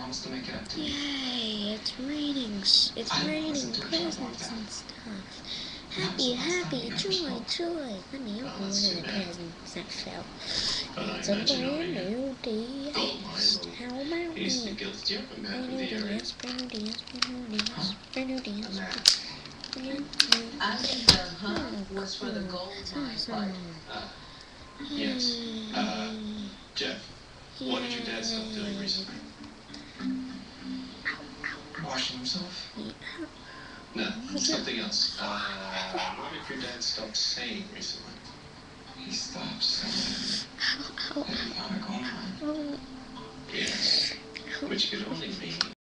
promise to make it up to me. Yay, it's raining. It's raining presents and stuff. Happy, joy. Let me open one of the presents that fell. It's a brand new DS. How about He's the it? guilty gentleman Brand from new the area. DS, brand new DS, brand new DS. I think the hunt was for the gold mine part. Yes. Jeff, what did your dad stop doing recently? Washing himself? No, something else. What did your dad stop saying recently? He stopped saying that he found a gold mine. Yes, which could only mean